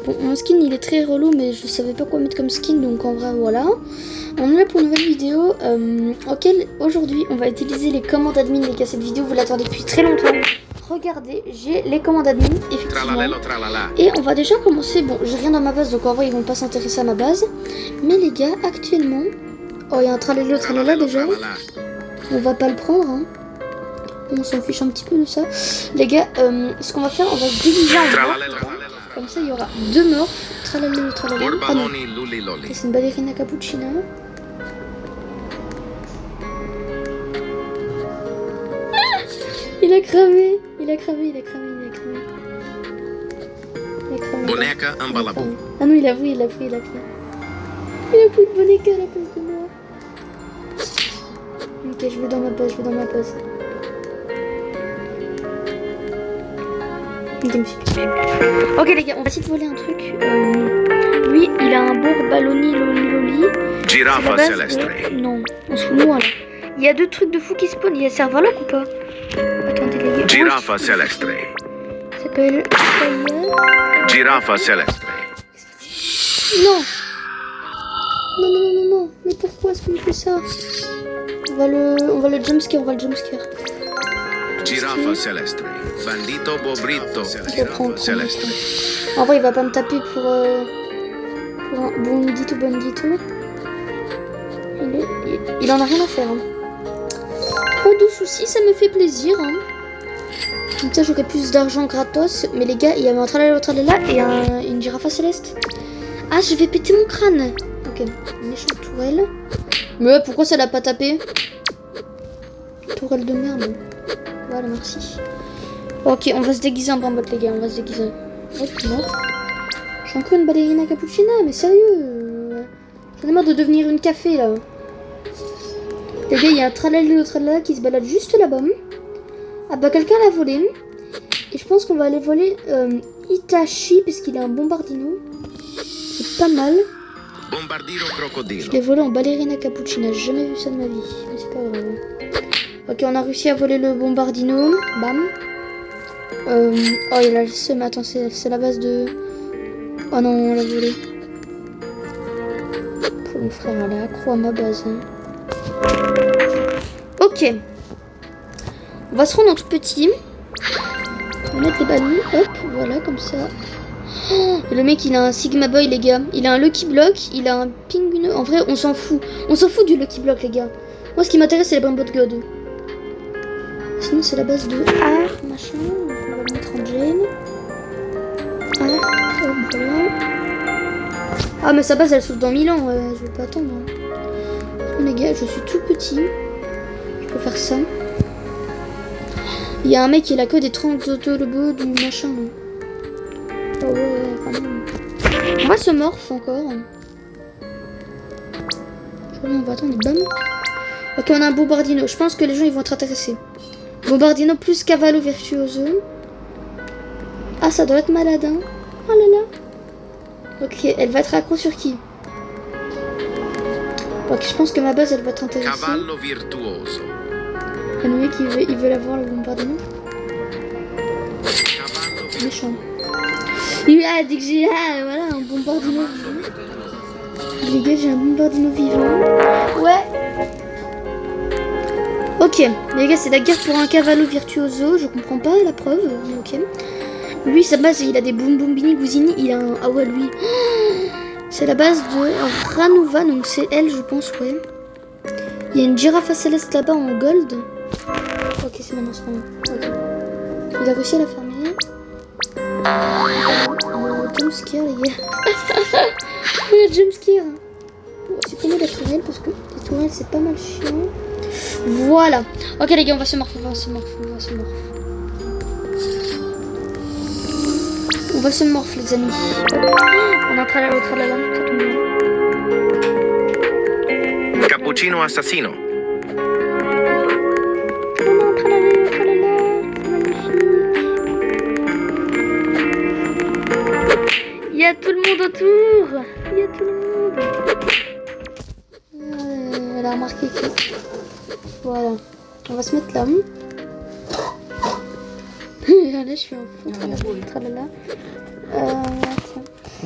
Bon, mon skin il est très relou, mais je savais pas quoi mettre comme skin, donc en vrai voilà. On est là pour une nouvelle vidéo auquel aujourd'hui on va utiliser les commandes admin. Les gars, cette vidéo vous l'attendez depuis très longtemps. Regardez, j'ai les commandes admin effectivement. Et on va déjà commencer. Bon, j'ai rien dans ma base, donc en vrai ils vont pas s'intéresser à ma base. Mais les gars, actuellement, oh il y a un tralala tralala déjà. On va pas le prendre, hein. On s'en fiche un petit peu de ça. Les gars, ce qu'on va faire, on va se diviser en deux. Comme ça, il y aura deux morts. Tralala, tralala. Ah non. C'est une ballerina cappuccina. Ah, il a cramé. Il a cramé, il a cramé, il a cramé. Il a cramé. Boneca Ambalabou. Ah non, il a pris, il a pris, il a pris. Il a pris le Boneca à la place de moi. Ok, je vais dans ma pause, je vais dans ma pause. Ok les gars, on va essayer de voler un truc. Lui, il a un beau balloni loli. Giraffa Celeste. Non, on se fout de moi là. Il y a deux trucs de fou qui spawnent. Il y a Servaloc ou pas? Attendez les gars. Giraffa Celeste. Ça s'appelle Giraffa Celeste. Non. Non. Mais pourquoi est-ce qu'on fait ça? On va le jumpscare, Giraffa Celeste. Bandito Bobrito. Giraffa Celeste. En vrai, il va pas me taper pour un bandito. Il en a rien à faire. Hein. Pas de soucis, ça me fait plaisir. Hein. Comme ça, j'aurai plus d'argent gratos. Mais les gars, il y avait un tralala et une girafe céleste. Ah, je vais péter mon crâne. Ok, méchante tourelle. Mais pourquoi ça l'a pas tapé? Tourelle de merde. Voilà, merci. Ok, on va se déguiser en brambotte, les gars. On va se déguiser. Hop, non. J'ai encore une ballerina cappuccina, mais sérieux. J'en ai marre de devenir une café, là. Les gars, il y a un tralala qui se balade juste là-bas. Ah bah, quelqu'un l'a volé. Et je pense qu'on va aller voler Itachi, parce qu'il a un bombardino. C'est pas mal. Je l'ai volé en ballerina cappuccina. J'ai jamais vu ça de ma vie. Mais c'est pas grave. Ok, on a réussi à voler le bombardino. Bam. Oh, il a le seum. Attends, c'est la base de... Oh non, on l'a volé. Pour mon frère, elle est accro à ma base. Hein. Ok. On va se rendre en tout petit. On va mettre les ballons. Hop, voilà, comme ça. Oh, le mec, il a un Sigma Boy, les gars. Il a un Lucky Block. Il a un Pinguino. En vrai, on s'en fout. On s'en fout du Lucky Block, les gars. Moi, ce qui m'intéresse, c'est les Brambo de God. Sinon, c'est la base de A, machin. On va le mettre en Jane. Ah, hop, voilà. Ah, mais sa base, elle s'ouvre dans 1000 ans. Je vais pas attendre. Hein. Les gars, je suis tout petit. Je peux faire ça. Il y a un mec qui a que des tranques d'autolobo du machin. Oh ouais, quand même. On va se morph encore. On va attendre, bam. Ok, on a un bombardino. Je pense que les gens ils vont être intéressés. Bombardino plus Cavallo Virtuoso. Ah, ça doit être malade, hein. Oh là là. Ok, elle va être accro sur qui? Ok, je pense que ma base elle va être intéressée. Cavallo Virtuoso. Le mec il veut l'avoir le bombardino. Méchant. Il a dit que j'ai voilà, un bombardino vivant. Les gars, j'ai un bombardino vivant. Ouais. Ok, les gars, c'est la guerre pour un cavallo virtuoso. Je comprends pas la preuve, mais ok. Lui, sa base, il a des boum boum gouzini. Il a un... Ah ouais, lui. C'est la base de Ranouva, donc c'est elle, je pense, ouais. Il y a une girafe céleste là-bas en gold. Ok, c'est maintenant, c'est maintenant. Ok. Il a réussi à la fermer. Jumpscare, les gars. Le jumpscare. C'est comment la tourelle, parce que les tourelles, c'est pas mal chiant. Voilà. Ok les gars, on va se morph. On va se morph les amis. On a tralala, ça tombe bien. Cappuccino assassino. Il y a tout le monde autour. Elle a remarqué que... Voilà. On va se mettre là. Là, je suis en fou. Tralala. Attends.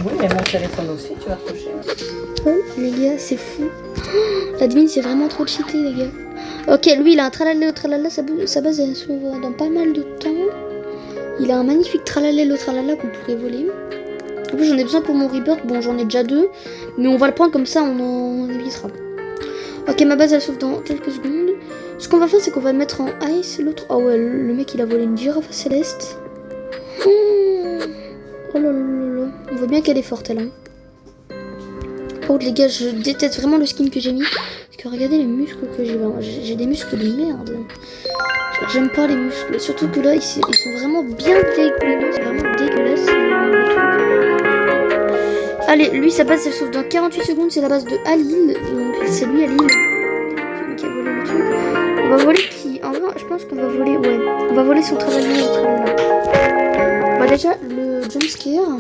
Oui, mais mon téléphone aussi, tu vas trop cher. Oh, les gars, c'est fou. L'admin, c'est vraiment trop cheaté, les gars. Ok, lui, il a un tralala, tralala, sa base, elle s'ouvre dans pas mal de temps. Il a un magnifique tralala, tralala qu'on pourrait voler. En plus, j'en ai besoin pour mon rebirth. Bon, j'en ai déjà 2. Mais on va le prendre comme ça, on en évitera. Ok, ma base, elle s'ouvre dans quelques secondes. Ce qu'on va faire, c'est qu'on va le mettre en ice. L'autre... Oh ouais, le mec, il a volé une girafe céleste. Oh là là là là. On voit bien qu'elle est forte, elle. Hein. Par contre, les gars, je déteste vraiment le skin que j'ai mis. Parce que regardez les muscles que j'ai. J'ai des muscles de merde. J'aime pas les muscles. Surtout que là, ils sont vraiment bien dégueulasses. C'est vraiment dégueulasse. Allez, lui, sa base, elle s'ouvre dans 48 secondes. C'est la base de Halil. Donc, c'est lui, Halil. C'est lui qui a volé le truc. On va voler qui? En vrai, je pense qu'on va voler... Ouais, on va voler son travail. Bah déjà, le jumpscare,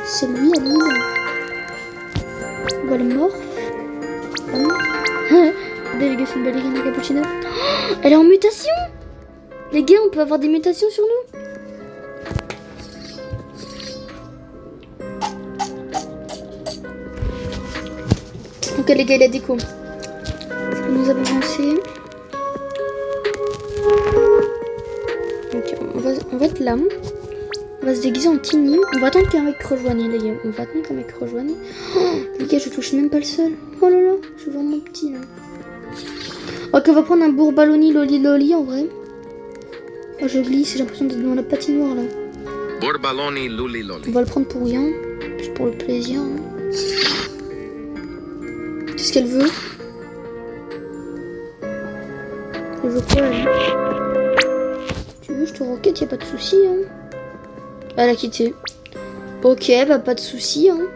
c'est lui, Halil. On va le morph. Regardez les gars, c'est une ballerine cappuccino. Oh, elle est en mutation. Les gars, on peut avoir des mutations sur nous. Ok les gars, il a déco. Nous avons lancé. Ok, on va être là. On va se déguiser en Tiny. On va attendre qu'un mec rejoigne les gars. On va attendre qu'un mec rejoigne. Oh, les gars, je touche même pas le sol. Oh là là, je suis vraiment petit là. Ok, on va prendre un Bourbaloni Loli Loli en vrai. Oh, je glisse, j'ai l'impression d'être dans la patinoire là. Borbaloni Luli Loli. On va le prendre pour rien. Juste pour le plaisir. Hein. Qu'est-ce qu'elle veut? Elle veut quoi elle? Tu veux, je te roquette, y'a pas de souci. Hein. Elle a quitté. Ok, bah pas de souci. Hein.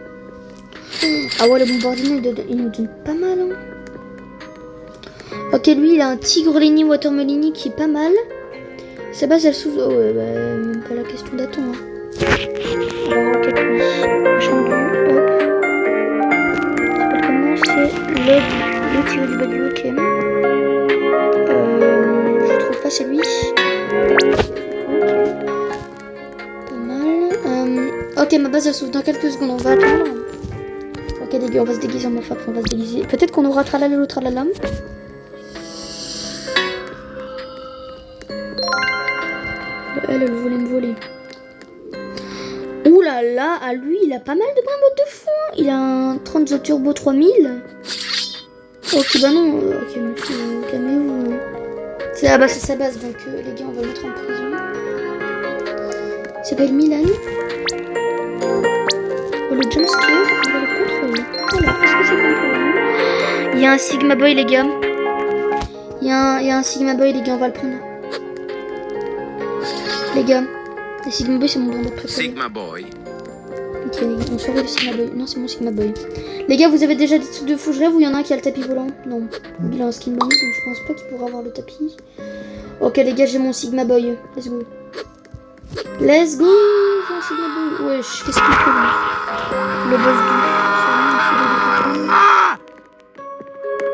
Ah ouais, le bombardement il nous donne pas mal. Hein. Ok, lui il a un Tigrelini Watermelini qui est pas mal. Sa base elle s'ouvre. Oh ouais, bah même pas la question d'attendre. Hein. On va roquette lui. Chambre hop. Comment c'est le tiré du bas du ok. Je trouve pas c'est lui. Ok, ma base elle s'ouvre dans quelques secondes, on va attendre. Ok les gars, on va se déguiser en morph, on va se déguiser. Peut-être qu'on aura tralala l'autre tralala. Elle voulait me voler. Ouh là là, à lui il a pas mal de brimbottes de fou. Hein. Il a un 30 Turbo 3000. Ok, bah non, ok, monsieur, calmez-vous. C'est sa base, donc les gars, on va le mettre en prison. Il s'appelle Milan. Le jumpscare, on va le contrôler. Alors, est-ce que c'est bon pour vous? Il y a un Sigma Boy, les gars. Il y a un Sigma Boy, les gars, on va le prendre. Les gars, le Sigma Boy, c'est mon bandit préféré. Sigma Boy. Ok, les gars, on surveille le Sigma Boy. Non, c'est mon Sigma Boy. Les gars, vous avez déjà des trucs de fou, je rêve, ou il y en a un qui a le tapis volant? Non. Il a un skin bandit, donc je pense pas qu'il pourra avoir le tapis. Ok, les gars, j'ai mon Sigma Boy. Let's go. Let's go! J'ai un Sigma Boy. Wesh, qu'est-ce qu'il fait lui? Le boss du.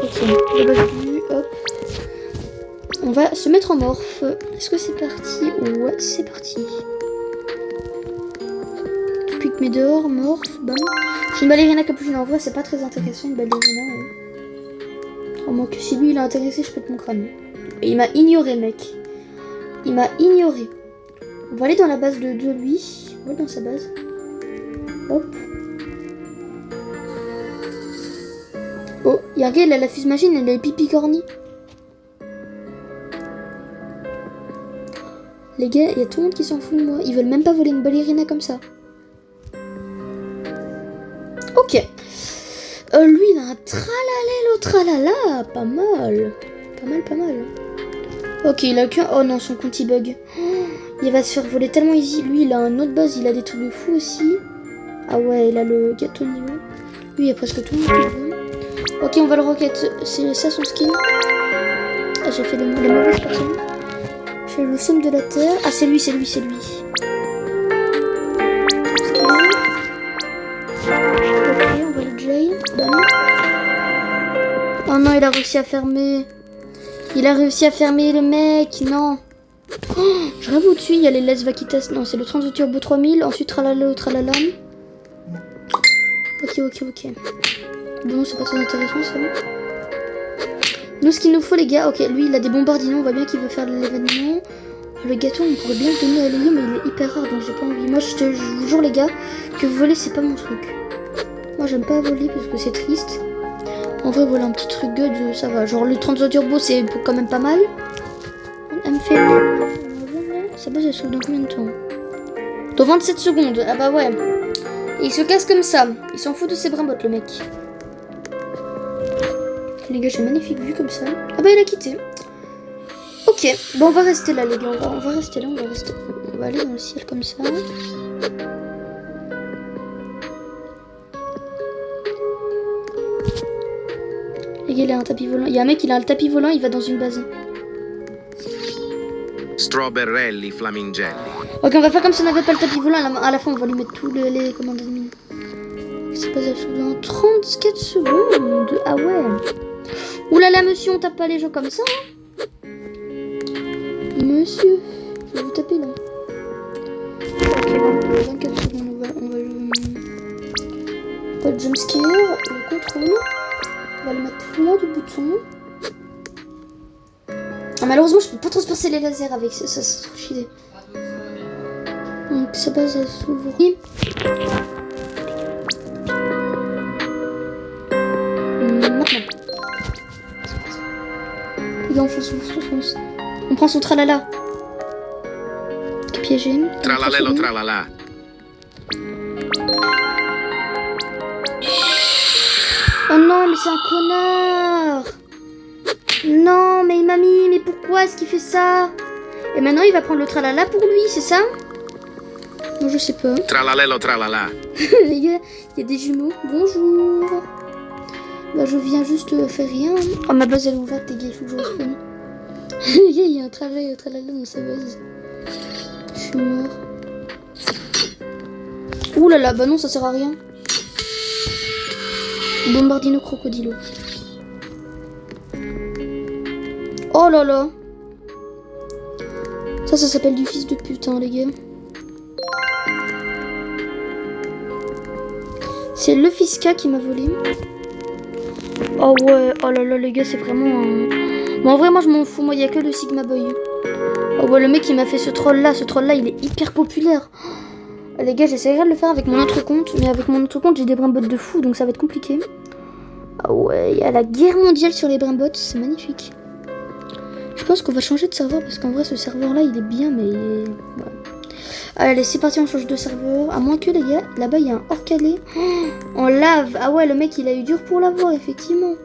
Ok, le boss du. Hop. On va se mettre en morph. Est-ce que c'est parti? Ouais, c'est parti. Tout pique mes dehors, morph, bam. J'ai une ballerina capuchine. En vrai, c'est pas très intéressant une ballerina. Hein. Au moins que si lui il a intéressé, je pète mon crâne. Et il m'a ignoré, mec. Il m'a ignoré. On va aller dans la base de lui. On va aller dans sa base. Hop. Oh, il y a un gars, il a la fuse machine, elle a les pipi corny. Les gars, il y a tout le monde qui s'en fout de moi. Ils veulent même pas voler une ballerina comme ça. Ok. Lui, il a un tralalelo tralala. Pas mal. Pas mal. Ok, il a qu'un... Oh non, son compte il bug. Il va se faire voler tellement easy. Lui, il a un autre buzz. Il a des trucs de fou aussi. Ah ouais, il a le gâteau niveau. Lui, il y a presque tout le monde qui le veut. Ok, on va le rocket. C'est ça son skin. Ah, j'ai fait les mauvaises personnes. J'ai le somme de la terre. Ah, c'est lui. Ok, on va le jail. Bam. Oh non, il a réussi à fermer. Le mec. Non. Oh, je rêve au-dessus, il y a les Les Vaquitas. Non, c'est le Transturbo 3000. Ensuite, tralala. Ok. Bon, c'est pas très intéressant ça. Nous, ce qu'il nous faut, les gars, ok, lui il a des bombardinons, on voit bien qu'il veut faire de l'événement. Le gâteau, on pourrait bien le donner à Léo, mais il est hyper rare donc j'ai pas envie. Moi, je vous jure, les gars, que voler c'est pas mon truc. Moi, j'aime pas voler parce que c'est triste. En vrai, voilà un petit truc god, ça va. Genre, le 30 turbo, c'est quand même pas mal. Elle me fait. Ça base, elle se dans combien de temps? Dans 27 secondes, ah bah ouais. Et il se casse comme ça. Il s'en fout de ses brimbottes, le mec. Les gars, j'ai une magnifique vue comme ça. Ah bah, il a quitté. Ok, bon, on va rester là, les gars. On va rester là, on va aller dans le ciel comme ça. Les gars, il a un tapis volant. Il y a un mec, il a un tapis volant, il va dans une base. Strawberrelli flamingelli. Ok, on va faire comme si on n'avait pas le tapis volant. À la fin, on va lui mettre tous les commandes ennemies. C'est pas ça, dans 34 secondes. Ah ouais. Oulala, monsieur, on tape pas les gens comme ça. Hein. Monsieur, je vais vous taper là. Ok, bon, 24 secondes, on va le jumpscare, le contrôle. On va le mettre là du bouton. Ah, malheureusement, je peux pas transpercer les lasers avec ça, c'est trop chidé. Donc, ça base à s'ouvrir. Maintenant. Les gars, on fonce. On prend son tralala. Piégé. Tralalelo tralala. Oh non, mais c'est un connard. Non, mais mamie, mais pourquoi est-ce qu'il fait ça? Et maintenant, il va prendre le tralala pour lui, c'est ça? Moi, je sais pas. Tralalelo tralala. Les gars, il y a des jumeaux. Bonjour. Bah, je viens juste faire rien. Oh, ma base, elle est ouverte, les gars, il faut que je respawn. Les gars, il y a un tralala dans sa base. Je suis mort. Ouh là là, bah non, ça sert à rien. Bombardino crocodilo. Oh là là. Ça s'appelle du fils de pute, hein, les gars. C'est le Fisca qui m'a volé. Oh ouais, oh là là, les gars, c'est vraiment un... Bon, en vrai, moi, je m'en fous. Moi, il n'y a que le Sigma Boy. Oh ouais, le mec, il m'a fait ce troll-là. Ce troll-là, il est hyper populaire. Oh, les gars, j'essaierai de le faire avec mon autre compte. Mais avec mon autre compte, j'ai des brimbottes de fou, donc ça va être compliqué. Ah ouais, il y a la guerre mondiale sur les brimbottes. C'est magnifique. Je pense qu'on va changer de serveur parce qu'en vrai, ce serveur-là, il est bien, mais... Ouais. Allez, c'est parti, on change de serveur. À moins que, les gars, là-bas, il y a un hors-calé. En lave. Ah ouais, le mec, il a eu dur pour l'avoir, effectivement.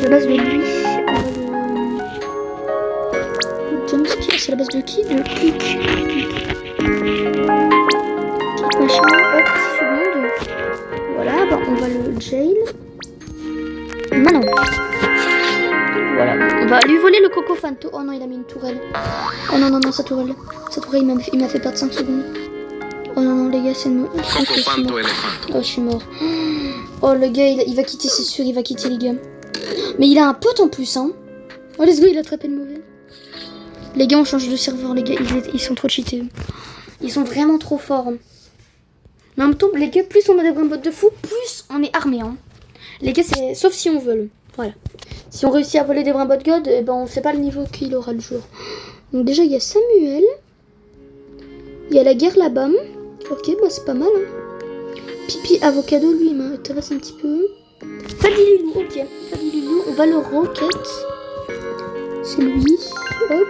La base de lui. Jumpscare, c'est la base de qui? De clic. Machin, hop, 6 secondes. Voilà, bah, on va le jail. Maintenant. Voilà, on va lui voler le Coco Fanto. Oh non, il a mis une tourelle. Oh non, sa tourelle. Sa tourelle, il m'a fait perdre 5 secondes. Oh non, les gars, c'est une... Oh, je suis mort. Oh, le gars, il va quitter, c'est sûr, il va quitter, les gars. Mais il a un pote en plus, hein. Oh, let's go, il a attrapé le mauvais. Les gars, on change de serveur, les gars. Ils sont trop cheatés. Ils sont vraiment trop forts. Mais en même temps, les gars, plus on a des brimbottes de fou, plus on est armés, hein. Les gars, c'est... Sauf si on veut. Voilà. Si on réussit à voler des brimbottes god, eh ben on sait pas le niveau qu'il aura le jour. Donc déjà, il y a Samuel. Il y a la guerre là-bas. Ok, bah c'est pas mal. Hein. Pipi Avocado, lui, il m'intéresse un petit peu. Fadilulou, ok. Fadilulou, on va le rocket. C'est lui. Hop.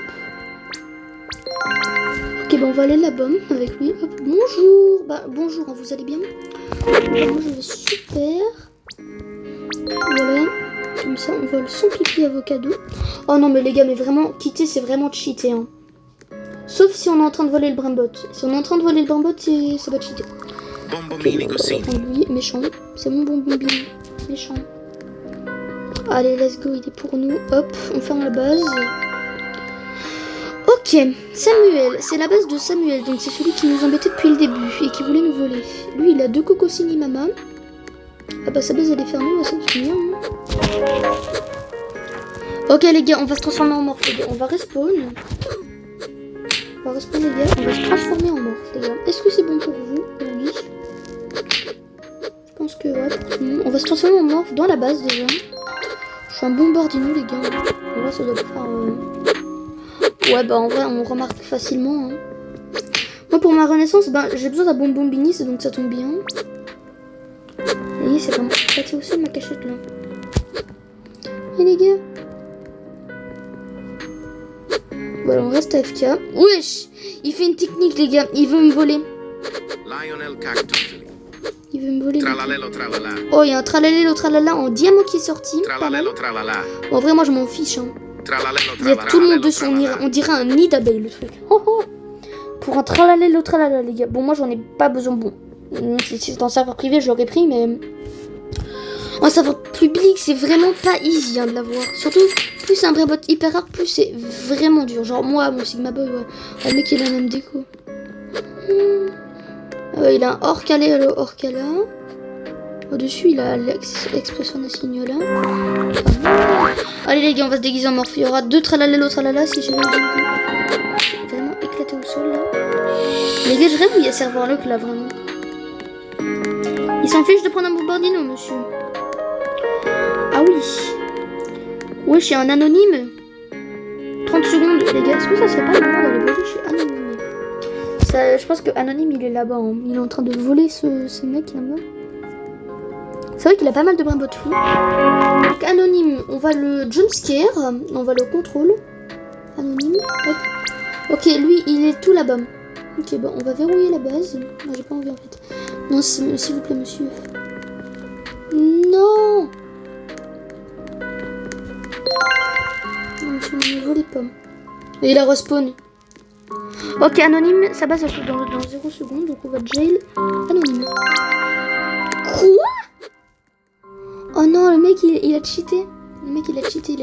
Ok, bah on va aller là-bas avec lui. Hop, bonjour. Bah bonjour, vous allez bien? Moi je vais super. Voilà. Comme ça, on vole son pipi avocado. Oh non, mais les gars, mais vraiment, quitter, c'est vraiment cheater. Hein. Sauf si on est en train de voler le brimbot. Si on est en train de voler le brimbot, ça va cheater. Okay, lui, méchant. C'est mon bonbon méchant. Allez, let's go, il est pour nous. Hop, on ferme la base. Ok, Samuel. C'est la base de Samuel. Donc, c'est celui qui nous embêtait depuis le début et qui voulait nous voler. Lui, il a 2 cocosini mama. Ah bah sa base elle est fermée, ça c'est bien. Hein. Ok les gars, on va se transformer en morph, les gars. On va respawn. Les gars. On va se transformer en morph, les gars. Est-ce que c'est bon pour vous? Oui. Je pense que va se transformer en morph dans la base déjà. Je suis un bombardino les gars. En vrai ça doit faire... Ouais bah en vrai on remarque facilement. Hein. Moi pour ma renaissance, ben, j'ai besoin d'un bonbonbini, donc ça tombe bien. Et c'est vraiment éclaté au sol ma cachette là. Et les gars. Voilà on reste AFK. Wesh. Il fait une technique les gars, il veut me voler. Lionel Cactus. Il veut me voler. Tralalelo tralala. Oh il y a un tralalelo tralala en diamant qui est sorti. Tralalelo tralala. Bon, en vrai moi je m'en fiche hein. Tralalelo Il y a tralala. tout le monde dessus, on dirait un nid d'abeilles le truc. Oh, oh. Pour un tralalelo tralala les gars. Bon moi j'en ai pas besoin. Bon, si c'est en serveur privé je l'aurais pris mais... En serveur public c'est vraiment pas easy hein, de l'avoir. Surtout plus c'est un vrai bot hyper rare, plus c'est vraiment dur. Genre moi mon Sigma Boy, ouais. Oh, le mec il a la même déco. Il a un Orcala, le Orcala. Au-dessus il a l'expression de Signola. Allez les gars on va se déguiser en morph. Il y aura 2 tralalelo tralala si j'ai vraiment éclaté au sol là. Les gars je rêve où il y a serveur lock là vraiment. Il s'en fiche de prendre un bombardino monsieur. Ah oui. Ouais, je suis un anonyme. 30 secondes, les gars. Est-ce que ça serait pas le moment d'aller voler chez Anonyme ça, je pense que Anonyme, il est là-bas. Hein. Il est en train de voler ce mec là-bas. C'est vrai qu'il a pas mal de brimbos de fou. Donc Anonyme, on va le jumpscare. On va le contrôle. Anonyme. Hop. Ok, lui, il est tout là-bas. Ok, bon, on va verrouiller la base. Ah, j'ai pas envie en fait. Non, s'il vous plaît, monsieur. Non. Ne volez pas. Et il a respawn. Ok, Anonyme, sa base elle se dans 0 secondes, donc on va jail Anonyme. Quoi? Oh non, le mec il a cheaté. Le mec il a cheaté.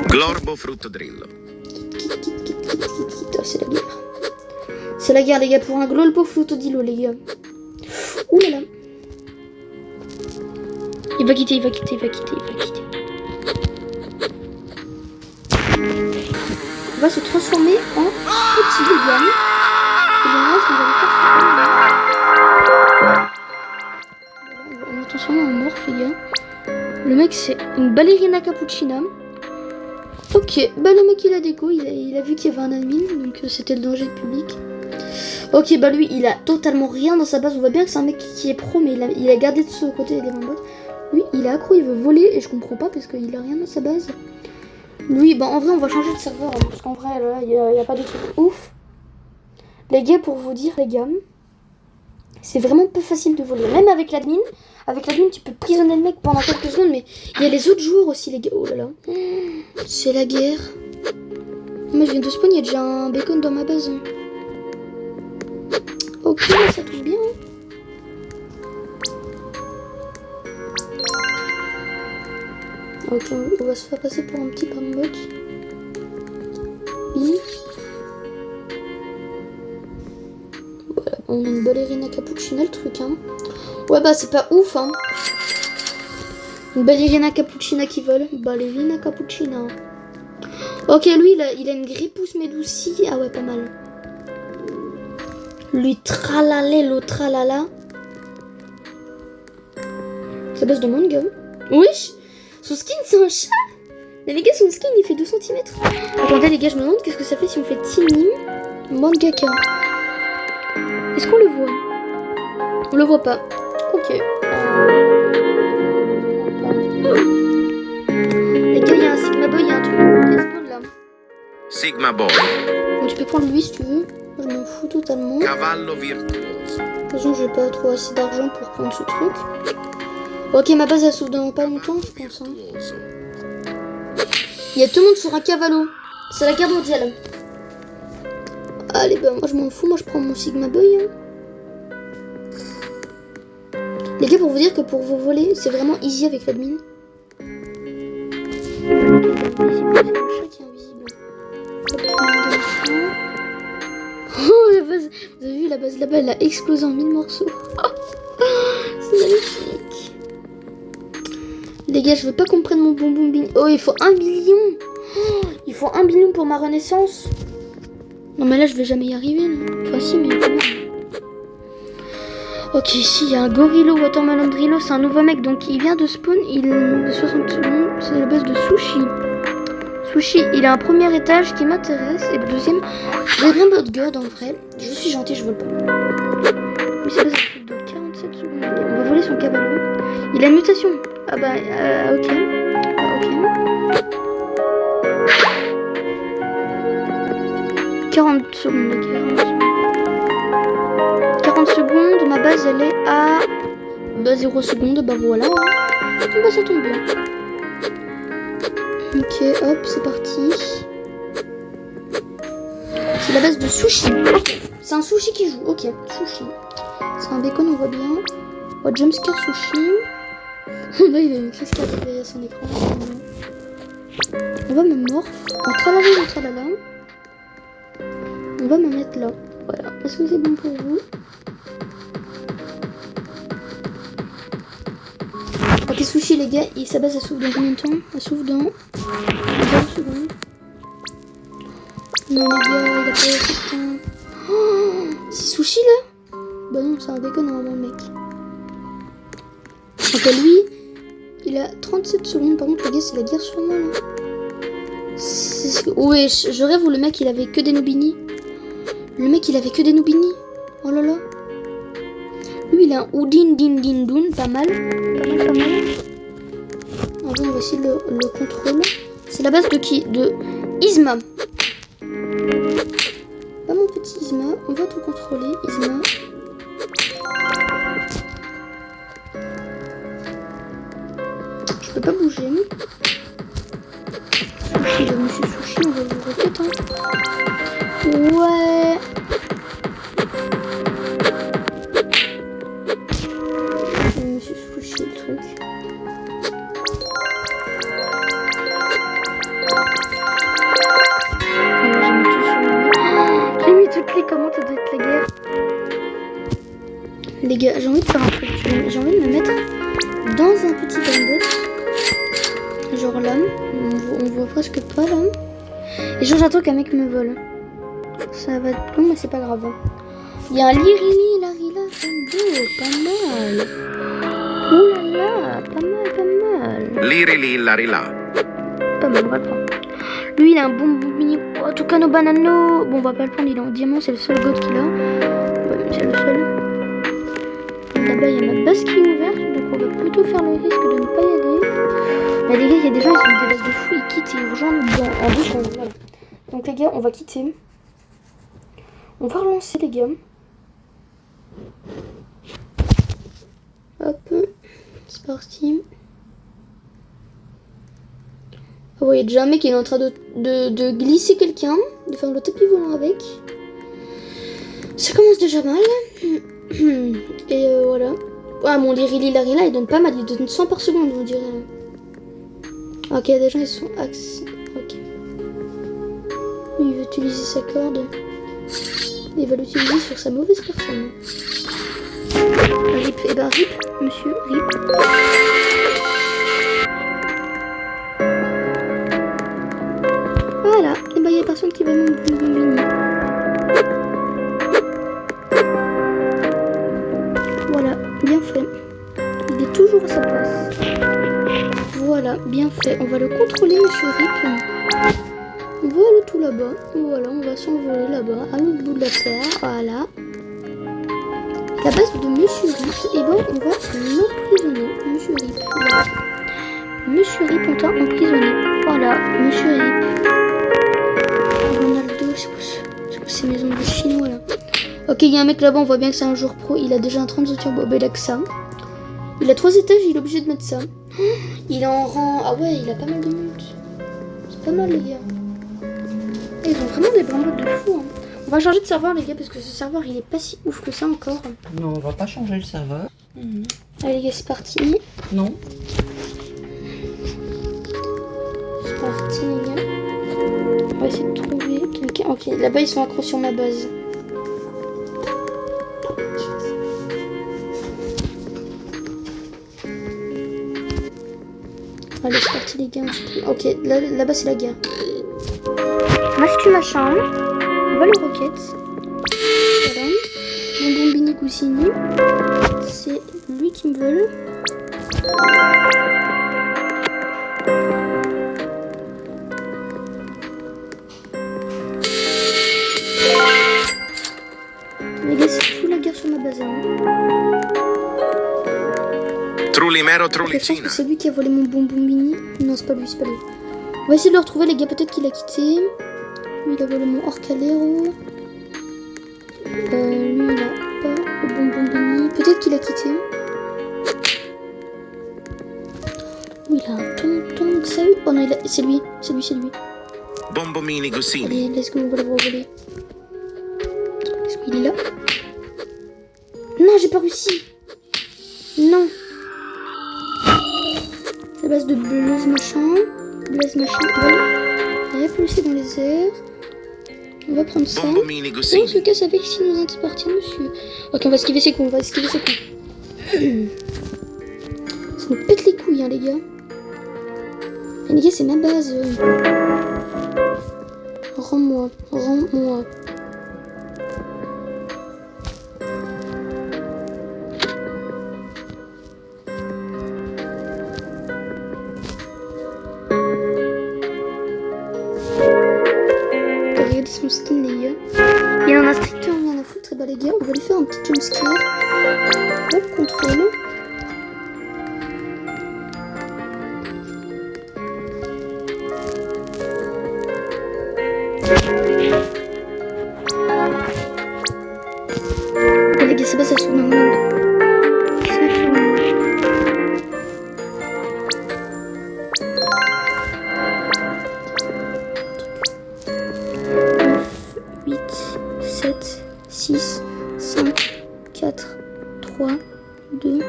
Glorbo fruttodrillo. Oh, c'est la guerre. C'est la guerre les gars, pour un glolbo fruttodillo les gars. Ouh là là. Il va quitter. On va se transformer en petit les gars. Et le reste on va le faire. On va transformer en morph les gars. Le mec c'est une ballerina cappuccina. Ok, bah le mec il a déco, il a vu qu'il y avait un admin, donc c'était le danger public. Ok, bah lui il a totalement rien dans sa base, on voit bien que c'est un mec qui est pro, mais il a gardé de ce côté des mambots. Lui il est accro, il veut voler, et je comprends pas parce qu'il a rien dans sa base. Lui, bah en vrai on va changer de serveur, hein, parce qu'en vrai là il y a pas de truc ouf. Les gars, pour vous dire les gars, c'est vraiment pas facile de voler, même avec l'admin. Avec l'admin, tu peux prisonner le mec pendant quelques secondes, mais il y a les autres joueurs aussi, les gars. Oh là là. C'est la guerre. Moi, je viens de spawn, il y a déjà un bacon dans ma base. Ok, ça tombe bien. Ok, on va se faire passer pour un petit bambot. Voilà, on a une ballerina cappuccina, le truc, hein. Ouais, bah c'est pas ouf, hein. Une ballerina cappuccina qui vole. Ballerina cappuccina. Ok, lui, il a une gripousse médoucie. Ah ouais, pas mal. Lui, tralalelo tralala. Ça base de manga. Wesh, son skin, c'est un chat. Mais les gars, son skin, il fait 2 cm. Attendez, les gars, je me demande qu'est-ce que ça fait si on fait Team Mangaka. Est-ce qu'on le voit? On le voit pas. Ok. Les gars, il y a un Sigma Boy, il y a un truc qui spawn là. Sigma Boy. Donc tu peux prendre lui si tu veux. Moi, je m'en fous totalement. De Cavallo virtuoso. toute façon, j'ai pas trop assez d'argent pour prendre ce truc. Ok, ma base elle s'ouvre dans pas longtemps, je pense. Hein. Il y a tout le monde sur un cavallo. C'est la guerre mondiale. Allez, bah moi je m'en fous, moi je prends mon Sigma Boy. Hein. Les gars, pour vous dire que pour vous voler, c'est vraiment easy avec l'admin. C'est le chat qui est invisible. Oh, la base. Vous avez vu la base là-bas, elle a explosé en 1000 morceaux. C'est magnifique. Les gars, je veux pas qu'on prenne mon bonbon. Oh, il faut 1 million. Oh, il faut 1 million pour ma renaissance. Non mais là je vais jamais y arriver là. Enfin si mais quand même. Ok, ici il y a un Gorillo Watermelon Drillo, c'est un nouveau mec donc il vient de spawn, il de 60 secondes, c'est la base de Sushi. Sushi, il a un premier étage qui m'intéresse et le deuxième, je vais bien mode god en vrai. Je suis gentil, je vole pas. Mais c'est base de 47 secondes. On va voler son cavallo. Il a une mutation. Ah bah ok. Ah, ok. 40 secondes, les gars. 40 secondes, ma base elle est à 0 secondes, bah voilà. Bah ça tombe bien. Ok, hop, c'est parti. C'est la base de Sushi. C'est un Sushi qui joue, ok, Sushi. C'est un bacon, on voit bien. Oh, jumpscare Sushi. Là il a une crise qui arrive à son écran. On va me morph. En tralala ou tralala. On va me mettre là. Voilà. Est-ce que c'est bon pour vous? Ok, Sushi, les gars, sa base elle s'ouvre dans combien de temps? Elle s'ouvre dans 20 secondes. Non, les gars, il a pas assez de temps. Oh, c'est Sushi là? Bah non, c'est un déconne normalement, le mec. Ok, lui, il a 37 secondes. Par contre, les gars, c'est la guerre sur moi là. Ouais, je rêve où le mec il avait que des Nubini. Le mec il avait que des Nubini. Oh là là. Lui il a un Oudin din din dun. Pas mal. Pas mal, pas mal. En vrai on va essayer le contrôle. C'est la base de qui? De Isma. Pas mon petit Isma. On va tout contrôler. Isma. Je peux pas bouger. Sushi de Monsieur Sushi, on va vous répéter. Ouais. Monsieur Sushi, le truc. J'ai mis toutes les commandes, ça doit être la guerre. Les gars, j'ai envie de faire un truc. J'ai envie de me mettre dans un petit bambot. Genre là, on voit presque pas là. Et genre j'attends qu'un mec me vole. Ça va être long mais c'est pas grave. Il y a un Lirili, Larila, Rambo, pas mal. Ouh là là, pas mal, pas mal. Lirili larila. Pas mal, on va le prendre. Lui il a un bon mini. Oh, Tucano Banano. Bon, on va pas le prendre, il est en diamant, c'est le seul god qu'il a. Ouais, c'est le seul. Là-bas il y a ma base qui est ouverte, donc on va plutôt faire le risque de ne pas y aller. Mais les gars, il y a des gens, ils sont des bases de fou, ils quittent et ils rejoignent en 2 secondes. Voilà. Donc les gars, on va quitter. On va relancer les gars. Hop. C'est parti. Vous voyez déjà un mec qui est en train de glisser quelqu'un, de faire le tapis volant avec. Ça commence déjà mal. Et voilà. Ah, mon Lirili Larila, il donne pas mal, il donne 100 par seconde, on dirait. Ok, des gens ils sont axés. Ok. Il veut utiliser sa corde. Il va l'utiliser sur sa mauvaise personne. Rip, et ben rip, monsieur, rip. Voilà, et ben il y a personne qui va nous venir. Voilà, bien fait. Il est toujours à sa place. Voilà, bien fait. On va le contrôler, monsieur Rip. On va aller tout là-bas. Voilà, on va s'envoler là-bas, à l'autre bout de la terre. Voilà. La base de monsieur Rip. Et ben, on va l'emprisonner. Monsieur Rip. Voilà. Monsieur Rip, on t'a emprisonné. Voilà, monsieur Rip. Ronaldo, c'est quoi ces maisons de chinois là? Ok, il y a un mec là-bas, on voit bien que c'est un joueur pro. Il a déjà un 30 turbo Alexa. Il a 3 étages, il est obligé de mettre ça. Il est en rang. Ah ouais, il a pas mal de minutes. C'est pas mal, les gars. Et ils ont vraiment des bambous de fou. Hein. On va changer de serveur, les gars, parce que ce serveur il est pas si ouf que ça encore. Non, on va pas changer le serveur. Allez, les gars, c'est parti. Non. C'est parti, les gars. On va essayer de trouver quelqu'un. Ok, là-bas, ils sont accros sur ma base. Allez, c'est parti les gars. Ok, là-bas c'est la guerre. Masque machin. On va le rocket. Voilà. Bonbon Goussini. C'est lui qui me vole. Les gars, c'est tout la guerre sur ma base. Hein. Trullimero Je pense Trullicina. que c'est lui qui a volé mon bonbon mini. Non, c'est pas lui, c'est pas lui. On va essayer de le retrouver, les gars. Peut-être qu'il a quitté. Lui, il a volé mon Orcalero. Lui, il a pas le bonbon mini. Peut-être qu'il a quitté. Lui, il a un tonton de salut. Oh non, c'est lui. C'est lui, c'est lui. Bombomini Gussini. Allez, let's go, on va le voler. Est-ce qu'il est là? Non, j'ai pas réussi. Non. La base de Blaise machin. Blaise machin. On va repulser dans les airs. On va prendre ça. Bombomini Et on Gussini. se casse avec si nous appartient, monsieur. Ok, on va esquiver ses coups. On va esquiver ses coups. Ça me pète les couilles, hein, les gars. Et les gars, c'est ma base. Rends-moi. Rends-moi. Regardez son skin, les gars. Il en a strictement rien à foutre. Et bah, les gars, on va lui faire un petit jumpscare. Hop, contrôle. Et les gars, c'est pas ça sur normal. Ça tourne. 8, 7, 6, 5, 4, 3, 2.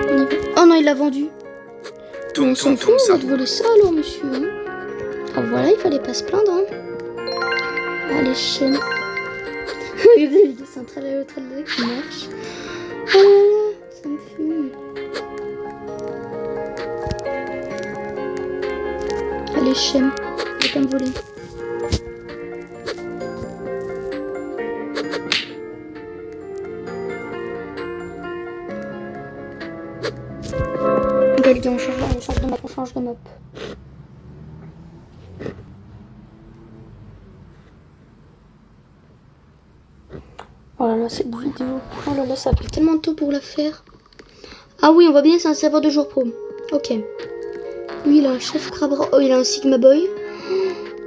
On y va. Oh non, il l'a vendu. Tum On s'en tum fout, tum on va sa. te voler ça alors, monsieur. Hein. Ah voilà, il fallait pas se plaindre. Hein. Allez, chaîne. C'est un tralala qui marche. Oh là là, ça me fume. Allez, chaîne. Je vais pas me voler. Ok, les gars, on change de map, on change de map. Oh là là, cette vidéo. Oh là là, ça a pris tellement de temps pour la faire. Ah oui, on voit bien, c'est un serveur de jour pro. Ok. Lui, il a un chef Crabra. Oh, il a un Sigma Boy.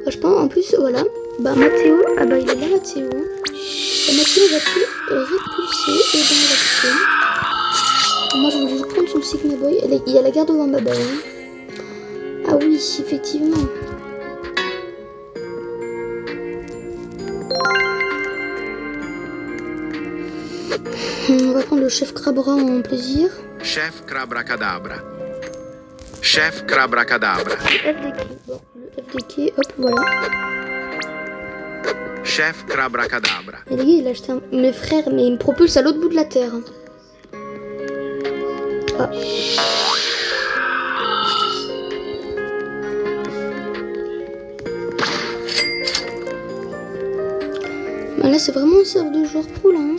Je pense, en plus, voilà. Bah, Mathéo. Ah bah, il est là, Mathéo. Bah, Mathéo va tout repulser. Et ben, il va quitter. Moi, je voulais prendre son Sigma Boy. Il y a la garde devant ma balle. Hein. Ah oui, effectivement. On va prendre le chef Crabra en plaisir. Chef Crabracadabra. Chef Crabracadabra. Le FDK. Bon, le FDK, hop, voilà. Chef Crabracadabra. Et les gars, il a acheté un... Mes frères, mais il me propulse à l'autre bout de la terre. Ah. Bah là, c'est vraiment un serveur de joueur pro, là. Hein.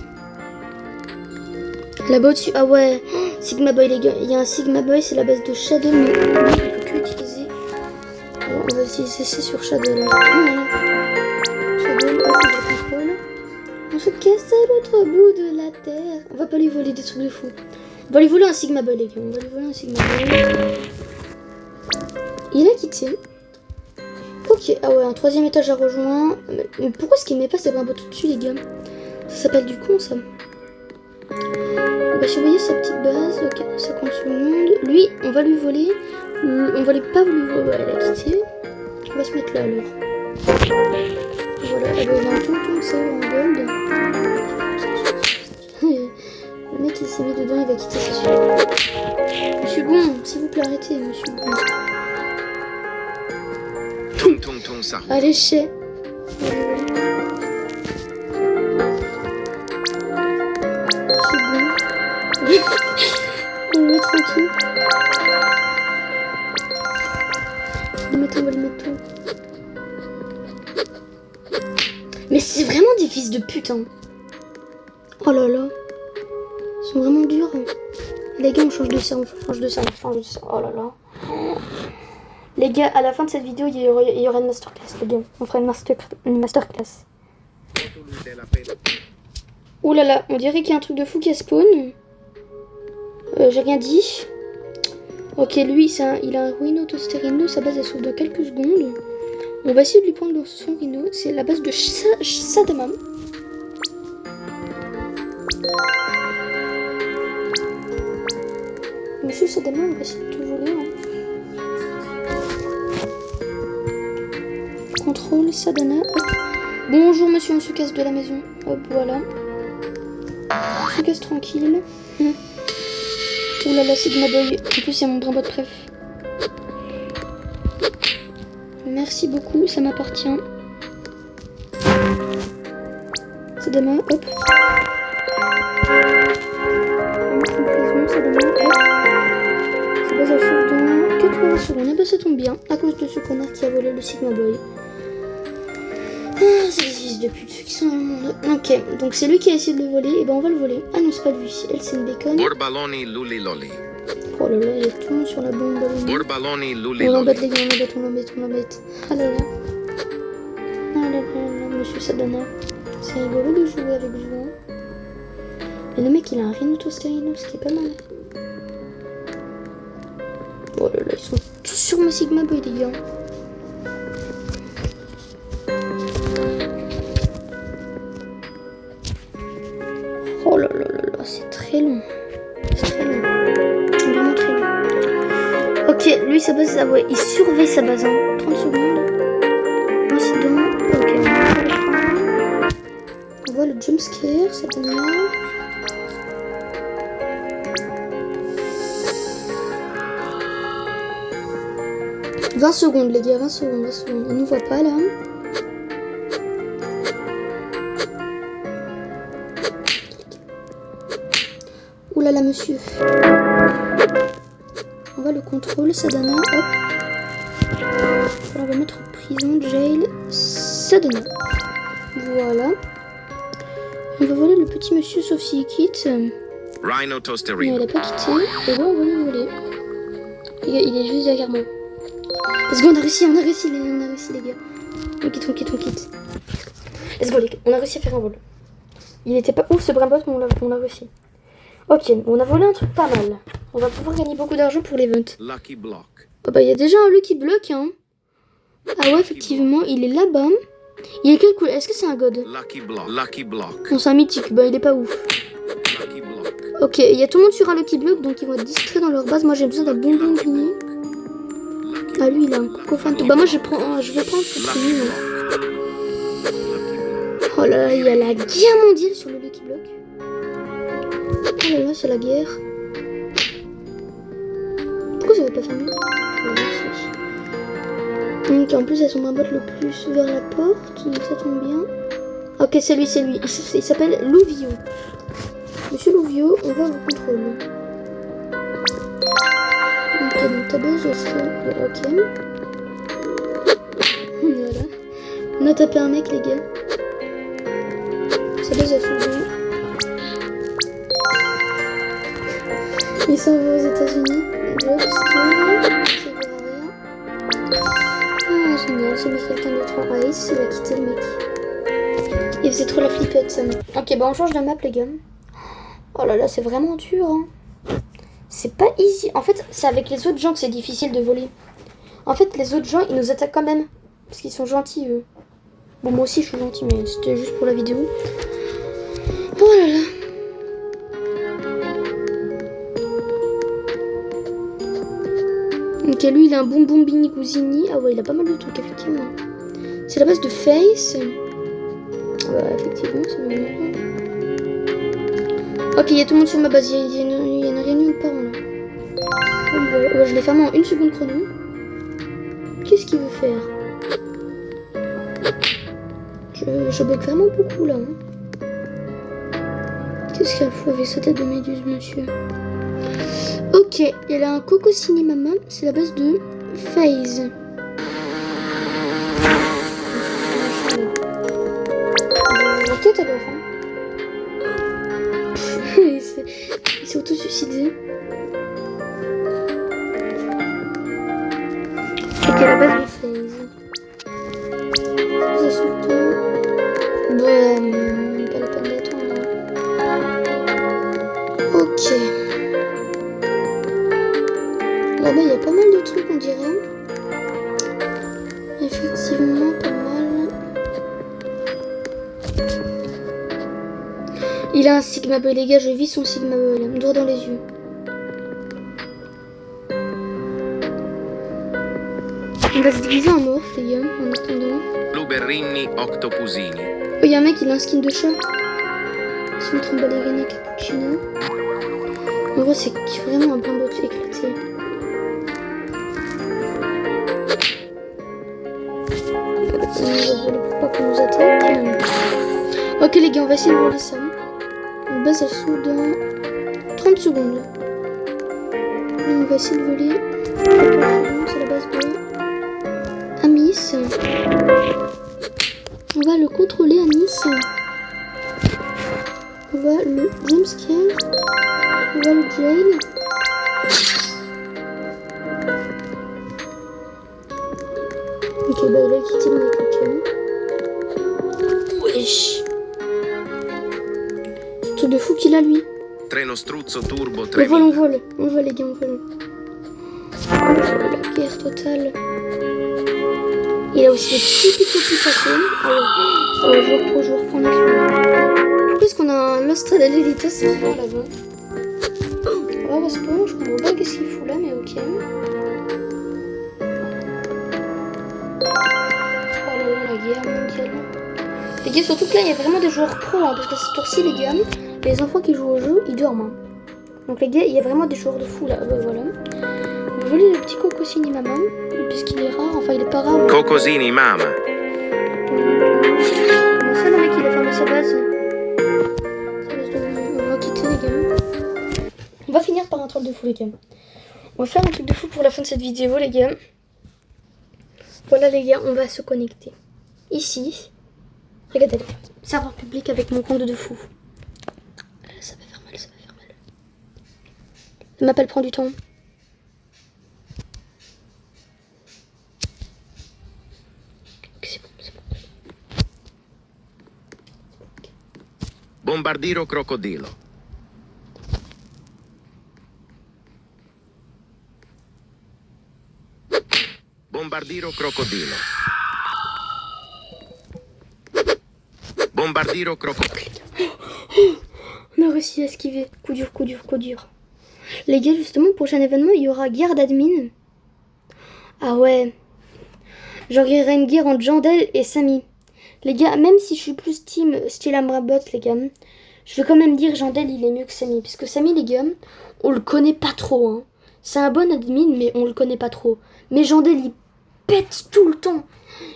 Là-bas au-dessus, ah ouais, Sigma Boy, les gars. Il y a un Sigma Boy, c'est la base de Shadow, mais lui, on peut que utiliser. Alors, on va utiliser ça sur Shadow, là. Voilà. Shadow, hop, on va contrôle. On se casse à l'autre bout de la terre. On va pas lui voler des trucs de fou. On va lui voler un Sigma Boy, les gars. On va lui voler un Sigma Boy. Il a quitté. Ok, ah ouais, un troisième étage à rejoindre. Mais pourquoi est-ce qu'il met pas ses brimbos tout dessus, les gars? Ça s'appelle du con, ça. On va surveiller sa petite base. Ok, 50 secondes. Lui, on va lui voler. On va lui pas lui voler. Ouais, elle a quitté. On va se mettre là, alors. Voilà, elle va un tonton, ça, en gold. Le mec, il s'est mis dedans, il va quitter, c'est sûr. Monsieur Gon, s'il vous plaît, arrêtez, monsieur Gon. Tum tum tum sa. Allez, chez. C'est bon. On le met tranquille. On va le mettre tout. Mais c'est vraiment des fils de pute, hein. Oh là là. Ils sont vraiment durs. Les gars, on change de ça, on change de ça, on change de ça. Oh là là. Les gars, à la fin de cette vidéo, il y aura une masterclass, les gars. On fera une masterclass. Oh là là, on dirait qu'il y a un truc de fou qui a spawn. J'ai rien dit. Ok, lui, il a un Rhinotosterino. Sa base, elle s'ouvre dans quelques secondes. On va essayer de lui prendre dans son rhino. C'est la base de Sadama. Monsieur Sadama, on va essayer de tout voler. Hein. Contrôle Sadana. Hop. Bonjour monsieur, on se casse de la maison. Hop, voilà. On se casse tranquille. Ouh là là, Sigma Boy. En plus, c'est mon brimbo de préf. Merci beaucoup, ça m'appartient. Sadama, hop. Ça base à sauve dans 80 secondes. Et bah ça tombe bien, à cause de ce connard qui a volé le Sigma Boy. Ah, c'est des fils de pute, ceux qui sont dans le monde. Ok, donc c'est lui qui a essayé de le voler, et ben on va le voler. Ah non, c'est pas lui, elle c'est une béconne. Borbaloni luli loli. Oh là là, il y a tout le monde sur la bombe ballon. Borbaloni luli On l'embête loli. les gars, on l'embête. Ah là là. Ah là là là, monsieur Sadana. C'est rigolo de jouer avec vous. Hein. Et le mec il a un Rhinotosterino, ce qui est pas mal. Oh là là, ils sont tous sur ma Sigma Boy les gars. Oh là là là là, c'est très long. C'est très long. Vraiment très long. Ok, lui sa base, ouais, il surveille sa base. Hein. 30 secondes. Incident. Ok, on voit le jumpscare, ça donne mal. « 20 secondes les gars, 20 secondes. Il nous voit pas là. Ouh là là monsieur. On va le contrôle, Sadana, hop. Alors, on va mettre en prison, jail, Sadana. Voilà. On va voler le petit monsieur sauf s'il quitte. Mais elle Rhinotosterino. a pas quitté. Et là on va le voler. Les gars, il est juste derrière moi. Let's go, on a réussi les gars. On quitte. Let's go les gars, on a réussi à faire un vol. Il était pas ouf ce brimbot, mais on a réussi. Ok, on a volé un truc pas mal. On va pouvoir gagner beaucoup d'argent pour l'event. Lucky block. Oh bah il y a déjà un Lucky Block hein. Ah ouais effectivement, il est là-bas. Il est quelle couleur? Est-ce que c'est un god? Lucky block. Lucky block. Non c'est un mythique, bah il est pas ouf. Lucky block. Ok, il y a tout le monde sur un Lucky Block, donc ils vont être distraits dans leur base. Moi j'ai besoin d'un bonbon grillé. Ah lui il a un coco fantôme. Bah moi je vais prendre ce premier. Oh là là, il y a la guerre mondiale sur le Lucky Block. Oh là là, c'est la guerre. Pourquoi ça va pas fermer? Donc en plus elles sont un bot le plus vers la porte, donc ça tombe bien. Ok c'est lui. Il s'appelle Louvio. Monsieur Louvio, on va vous contrôler. Ok, donc ta base c'est... Ok. Voilà. On a tapé un mec les gars. Sa base a soulevé. Ils s'en vont aux États-Unis. Job, skill, ça verra rien. Ah, génial, j'ai mis quelqu'un d'autre en ice, il a quitté le mec. Il faisait trop la flippette. Ok, bah on change de map, les gars. Oh là là, c'est vraiment dur. Hein. C'est pas easy. En fait, c'est avec les autres gens que c'est difficile de voler. En fait, les autres gens, ils nous attaquent quand même. Parce qu'ils sont gentils, eux. Bon, moi aussi, je suis gentil, mais c'était juste pour la vidéo. Oh là là. Ok, lui il a un bonbon Bini Gouzini. Ah ouais, il a pas mal de trucs, effectivement. C'est la base de Face. Ah bah, effectivement, c'est le même. Ok, il y a tout le monde sur ma base. Il y a une réunion de parents là. Oh, voilà. Ouais, je l'ai fermé en 1 seconde chrono. Qu'est-ce qu'il veut faire? Je bug vraiment beaucoup là. Hein. Qu'est-ce qu'il a fou avec sa tête de méduse, monsieur? Ok, il a un Coco Cinémama, c'est la base de FaZe. suicider. Ok, la base de phase. Ça saute. Bon, pas la peine d'attendre. Ok. Là-bas, il y a pas mal de trucs, on dirait. Effectivement, pas mal. Il a un Sigma Boy, les gars, je vis son Sigma Boy, là, droit dans les yeux. On va se diviser en morph, les gars, en attendant. Luberrini octopusini. Oh, il y a un mec, il a un skin de chat. Il se montre en ballerina cappuccino. En vrai, c'est vraiment un plein bot éclaté. On va voler pour pas qu'on nous attaque. Ok, les gars, on va essayer de voler ça. La base, elle s'ouvre dans 30 secondes. On va essayer de voler. C'est la base de Amis. On va le contrôler, Amis. On va le jumpscare. On va le jail. Ok, bah il a quitté le mec, ok. Wesh. Truc de fou qu'il a, lui. Treno struzzo turbo On vole, 3000. on vole. On vole, les gars, on vole. La guerre totale. Il a aussi le petit pitaco. Ah ouais, je reprends les choses. En plus qu'on a un Lost Red Elite, c'est bien là-bas. On va spawn, je comprends pas qu'est-ce qu'il fout là, mais ok. Oh là là, la guerre mondiale. Les gars, surtout que là, il y a vraiment des joueurs pros, hein, parce que ce tour-ci, les gars, les enfants qui jouent au jeu, ils dorment. Hein. Donc les gars, il y a vraiment des joueurs de fou là. Voilà. On va voler le petit Cocosini maman, puisqu'il est rare, enfin il est pas rare. Mais... Cocosini mama. Comment ça, le mec, il a fermé sa base? On va quitter, les gars. On va finir par un truc de fou, les gars. On va faire un truc de fou pour la fin de cette vidéo, les gars. Voilà, les gars, on va se connecter. Ici. Regardez, les gars. Serveur public avec mon compte de fou. Ça va faire mal, ça va faire mal. Le map, elle prend du temps. C'est bon, c'est bon. Bombardiro crocodilo. Bombardiro crocodilo. Bombardiro crocodilo. On a réussi à esquiver. Coup dur, coup dur, coup dur. Les gars, justement, prochain événement, il y aura guerre d'admin. Ah ouais. Genre, il y aura une guerre entre Jandel et Samy. Les gars, même si je suis plus team style Ambrabot, les gars, je vais quand même dire Jandel, il est mieux que Samy. Parce que Samy, les gars, on le connaît pas trop. Hein. C'est un bon admin, mais on le connaît pas trop. Mais Jandel, il pète tout le temps.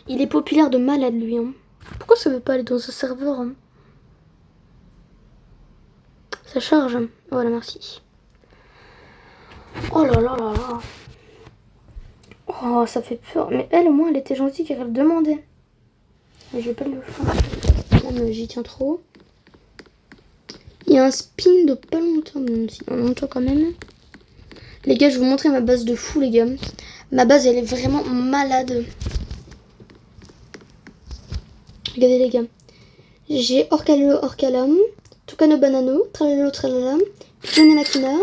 Il est populaire de malade, lui. Hein. Pourquoi ça veut pas aller dans ce serveur hein? Ça charge. Hein. Voilà, merci. Oh là là là là. Oh, ça fait peur. Mais elle, au moins, elle était gentille car elle demandait. Mais j'ai pas le choix. J'y tiens trop. Il y a un spin de pas longtemps. Même si on longtemps quand même. Les gars, je vais vous montrer ma base de fou, les gars. Ma base, elle est vraiment malade. Regardez, les gars. J'ai Orcalo Orcalam, Tucano Banano, Tralalo Tralala, Pitone Makina,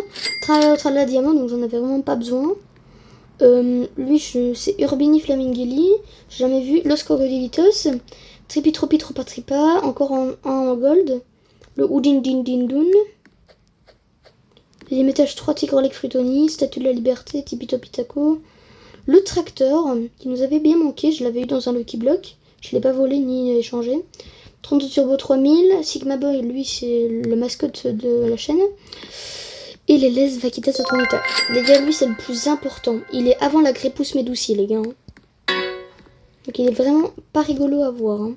Tralalo Tralala Diamant, donc j'en avais vraiment pas besoin. Lui, c'est Urbini Flamingeli, j'ai jamais vu. Los Cocodilitos, Tripitropi Tropatripa, encore en gold. Le Oudin Din Din Dun. Les métages 3 Tigrolec Frutoni, Statue de la Liberté, Tipito Pitaco. Le tracteur, qui nous avait bien manqué, je l'avais eu dans un Lucky Block. Je l'ai pas volé ni échangé. 32 Turbo 3000. Sigma Boy, lui, c'est le mascotte de la chaîne. Et les Les Vaquitas Atonita. Les gars, lui, c'est le plus important. Il est avant la Grépousse Médoussi, les gars. Donc, il est vraiment pas rigolo à voir. Hein.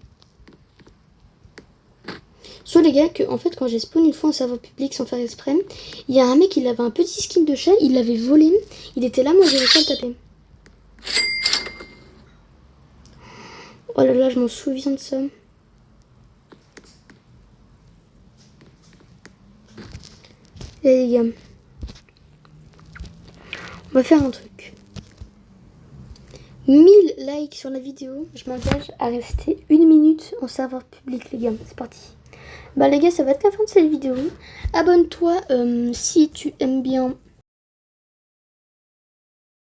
Soit les gars, que en fait, quand j'ai spawn une fois en serveur public sans faire exprès, il y a un mec, il avait un petit skin de chat, il l'avait volé. Il était là, moi, j'ai réussi à le taper. Oh là là, je m'en souviens de ça. Et les gars, On va faire un truc. 1000 likes sur la vidéo. Je m'engage à rester 1 minute en serveur public, les gars. C'est parti. Bah les gars, ça va être la fin de cette vidéo. Abonne-toi si tu aimes bien